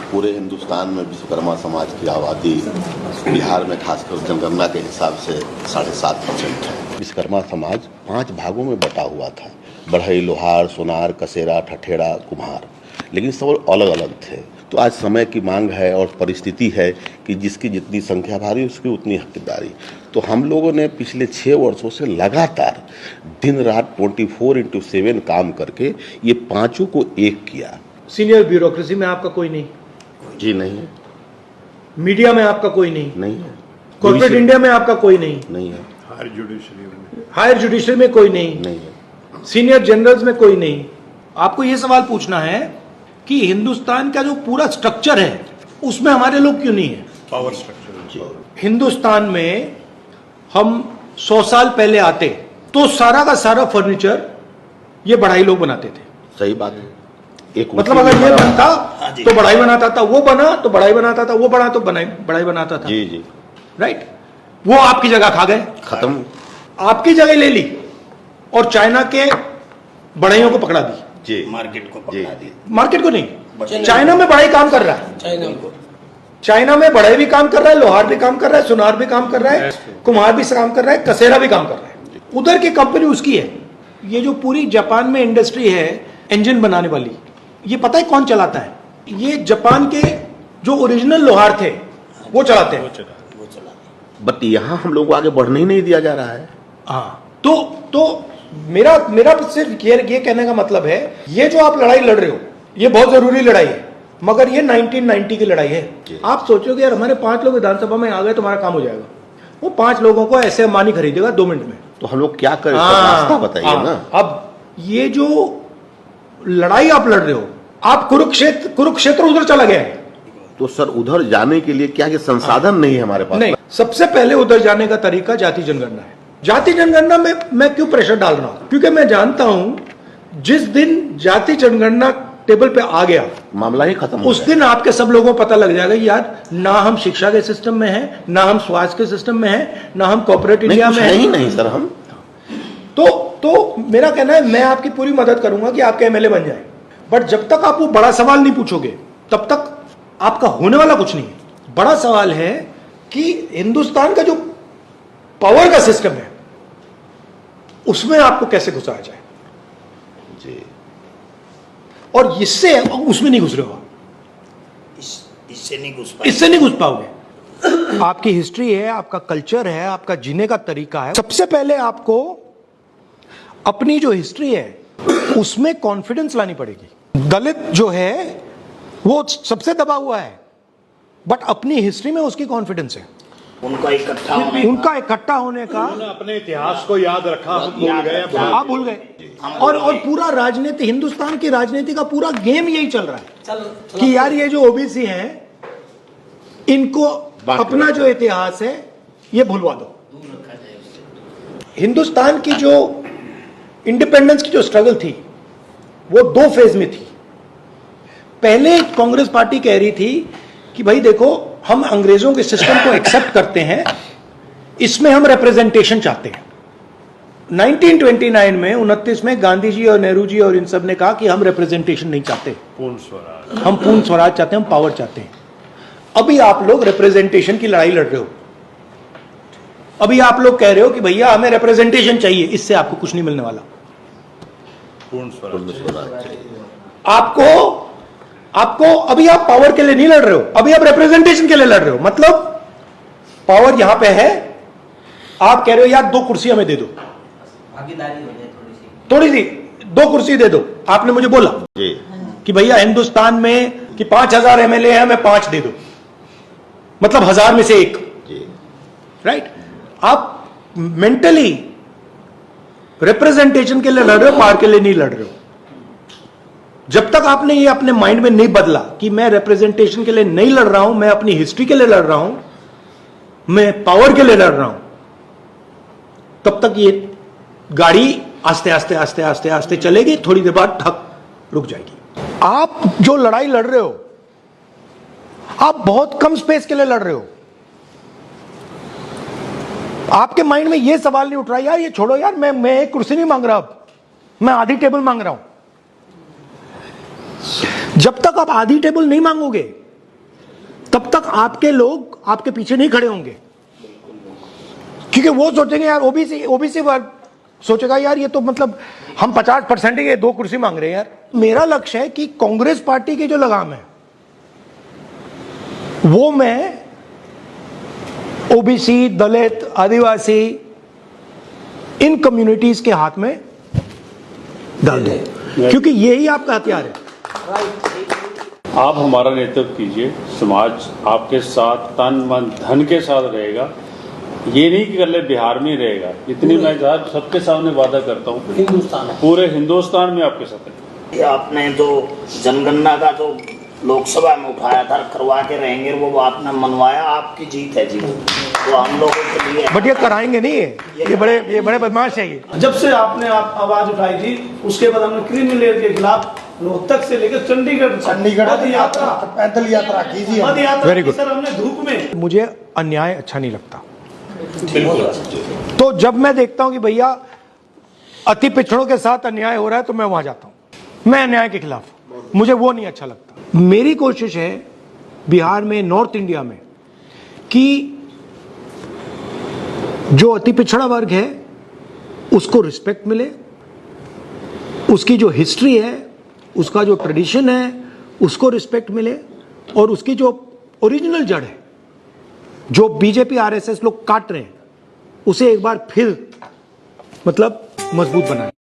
पूरे हिंदुस्तान में विश्वकर्मा समाज की आबादी बिहार में खासकर जनगणना के हिसाब से 7.5% है। विश्वकर्मा समाज 5 भागों में बटा हुआ था। बढ़ई, लोहार, सोनार, कसेरा, ठठेरा, कुम्हार, लेकिन सब अलग अलग थे। तो आज समय की मांग है और परिस्थिति है कि जिसकी जितनी संख्या भारी उसकी उतनी हकदारी। तो हम लोगों ने पिछले 6 वर्षों से लगातार दिन रात 24/7 काम करके ये पांचों को एक किया। सीनियर ब्यूरोक्रेसी में आपका कोई नहीं? जी नहीं है। मीडिया में आपका कोई नहीं? नहीं है। कॉर्पोरेट इंडिया में आपका कोई नहीं? नहीं है। हायर जुडिशरी में कोई नहीं? नहीं है। सीनियर जनरल्स में कोई नहीं? आपको यह सवाल पूछना है कि हिंदुस्तान का जो पूरा स्ट्रक्चर है उसमें हमारे लोग क्यों नहीं है? Power structure. हिंदुस्तान में हम 100 साल पहले आते तो सारा का सारा फर्नीचर ये बढ़ाई लोग बनाते थे। सही बात है। एक मतलब अगर ये बनता तो बढ़ाई बनाता था, वो बना तो बढ़ाई बनाता था, वो बना तो बढ़ाई बनाता था। जी जी, राइट। वो आपकी जगह खा गए, खत्म। आपकी जगह ले ली और चाइना के बढ़ाइयों को पकड़ा दी। जी, मार्केट को पकड़ा दी। मार्केट को नहीं, चाइना में बढ़ाई काम कर रहा है। चाइना में बढ़ाई भी काम कर रहा है, लोहार भी काम कर रहा है, सुनार भी काम कर रहा है, कुम्हार भी काम कर रहा है, कसेरा भी काम कर रहा है। उधर की कंपनी उसकी है। ये जो पूरी जापान में इंडस्ट्री है इंजन बनाने वाली, ये पता है कौन चलाता है? ये जापान के जो ओरिजिनल लोहार थे वो चलाते हैं। बट यहाँ हम लोगों को आगे बढ़ने ही नहीं दिया जा रहा है। हाँ, तो मेरा सिर्फ ये कहने का मतलब है, ये जो आप लड़ाई लड़ रहे हो ये बहुत जरूरी लड़ाई है, मगर ये 1990 की लड़ाई है। आप सोचोगे यार हमारे 5 लोग विधानसभा में आ गए तुम्हारा काम हो जाएगा। वो 5 लोगों को ऐसे अंबानी खरीदेगा 2 मिनट में। तो हम लोग क्या करें? रास्ता बताइए ना। अब ये जो लड़ाई आप लड़ रहे हो, आप कुरुक्षेत्र उधर चला गया है। तो सर उधर जाने के लिए क्या संसाधन नहीं है हमारे पास? नहीं, सबसे पहले उधर जाने का तरीका जाति जनगणना है। जाति जनगणना में मैं क्यों प्रेशर डाल रहा हूं? क्योंकि मैं जानता हूं जिस दिन जाति जनगणना टेबल पे आ गया मामला ही खत्म, उस दिन आपके सब लोगों को पता लग जाएगा यार, ना हम शिक्षा के सिस्टम में हैं, ना हम स्वास्थ्य के सिस्टम में हैं, ना हम कॉर्पोरेट इंडिया में हैं। नहीं सर, हम तो मेरा कहना है मैं आपकी पूरी मदद करूंगा कि आपके एमएलए बन जाए, बट जब तक आप वो बड़ा सवाल नहीं पूछोगे तब तक आपका होने वाला कुछ नहीं है। बड़ा सवाल है कि हिंदुस्तान का जो पावर का सिस्टम है उसमें आपको कैसे घुसाया जाए जी। और इससे उसमें नहीं घुस रहे हो आप, इससे नहीं घुस पाओगे। आपकी हिस्ट्री है, आपका कल्चर है, आपका जीने का तरीका है। सबसे पहले आपको अपनी जो हिस्ट्री है उसमें कॉन्फिडेंस लानी पड़ेगी। दलित जो है वो सबसे दबा हुआ है, बट अपनी हिस्ट्री में उसकी कॉन्फिडेंस है। उनका इकट्ठा होने का अपने इतिहास को याद रखा, हम भूल गए। आप भूल गए। और पूरा राजनीति, हिंदुस्तान की राजनीति का पूरा गेम यही चल रहा है कि यार ये जो ओबीसी हैं इनको अपना जो इतिहास है ये भूलवा दो। हिंदुस्तान की जो इंडिपेंडेंस की जो स्ट्रगल थी वो 2 फेज में थी। पहले कांग्रेस पार्टी कह रही थी कि भाई देखो हम अंग्रेजों के सिस्टम को एक्सेप्ट करते हैं, इसमें हम रिप्रेजेंटेशन चाहते हैं। 1929 में 29 में गांधी जी और नेहरू जी और इन सब ने कहा कि हम रिप्रेजेंटेशन नहीं चाहते, पूर्ण स्वराज, हम पूर्ण स्वराज चाहते हैं, हम पावर चाहते हैं। अभी आप लोग रिप्रेजेंटेशन की लड़ाई लड़ रहे हो। अभी आप लोग कह रहे हो कि भैया हमें रिप्रेजेंटेशन चाहिए, इससे आपको कुछ नहीं मिलने वाला। पूर्ण स्वराज आपको अभी आप पावर के लिए नहीं लड़ रहे हो, अभी आप रिप्रेजेंटेशन के लिए लड़ रहे हो। मतलब पावर यहां पे है, आप कह रहे हो यार 2 कुर्सी हमें दे दो, भागीदारी हो जाए थोड़ी सी 2 कुर्सी दे दो। आपने मुझे बोला कि भैया हिंदुस्तान में कि 5000 एमएलए हैं, हमें 5 दे दो, मतलब 1000 में से 1। राइट। आप मेंटली रिप्रेजेंटेशन के लिए लड़ रहे हो, पावर के लिए नहीं लड़ रहे हो। जब तक आपने ये अपने माइंड में नहीं बदला कि मैं रिप्रेजेंटेशन के लिए नहीं लड़ रहा हूं, मैं अपनी हिस्ट्री के लिए लड़ रहा हूं, मैं पावर के लिए लड़ रहा हूं, तब तक ये गाड़ी आस्ते आस्ते आस्ते आस्ते आस्ते चलेगी, थोड़ी देर बाद ठक रुक जाएगी। आप जो लड़ाई लड़ रहे हो आप बहुत कम स्पेस के लिए लड़ रहे हो। आपके माइंड में यह सवाल नहीं उठ रहा यार ये छोड़ो यार, मैं एक कुर्सी नहीं मांग रहा, अब मैं आधी टेबल मांग रहा हूं। जब तक आप आधी टेबल नहीं मांगोगे तब तक आपके लोग आपके पीछे नहीं खड़े होंगे, क्योंकि वो सोचेंगे यार ओबीसी वर्ग सोचेगा यार ये तो मतलब हम 50% ही 2 कुर्सी मांग रहे हैं यार। मेरा लक्ष्य है कि कांग्रेस पार्टी की जो लगाम है वो मैं ओबीसी, दलित, आदिवासी, इन कम्युनिटीज के हाथ में डाल दूं, क्योंकि यही आपका हथियार है। आप हमारा नेतृत्व कीजिए, समाज आपके साथ तन मन धन के साथ रहेगा। ये नहीं कि कल बिहार में ही रहेगा, इतनी मैं साहब सबके सामने वादा करता हूँ, हिंदुस्तान पूरे हिंदुस्तान में आपके साथ है। ये आपने जो जनगणना का जो लोकसभा में उठाया था करवा के रहेंगे, वो आपने मनवाया, आपकी जीत है जी, तो हम लोगों के लिए। बट ये कराएंगे नहीं है, ये बड़े बदमाश है ये। जब से आपने आवाज उठाई थी उसके बाद हमने क्रिमिनल के खिलाफ रोहतक से लेकर चंडीगढ़ पद यात्रा, पैदल यात्रा कीजिए। पद यात्रा Very की good. सर हमने धूप में। मुझे अन्याय अच्छा नहीं लगता, बिल्कुल। तो जब मैं देखता हूं कि भैया अति पिछड़ों के साथ अन्याय हो रहा है तो मैं वहां जाता हूं, मैं अन्याय के खिलाफ, मुझे वो नहीं अच्छा लगता। मेरी कोशिश है बिहार में, नॉर्थ इंडिया में, कि जो अति पिछड़ा वर्ग है उसको रिस्पेक्ट मिले, उसकी जो हिस्ट्री है, उसका जो ट्रेडिशन है उसको रिस्पेक्ट मिले, और उसकी जो ओरिजिनल जड़ है जो बीजेपी आरएसएस लोग काट रहे हैं उसे एक बार फिर मतलब मजबूत बनाए।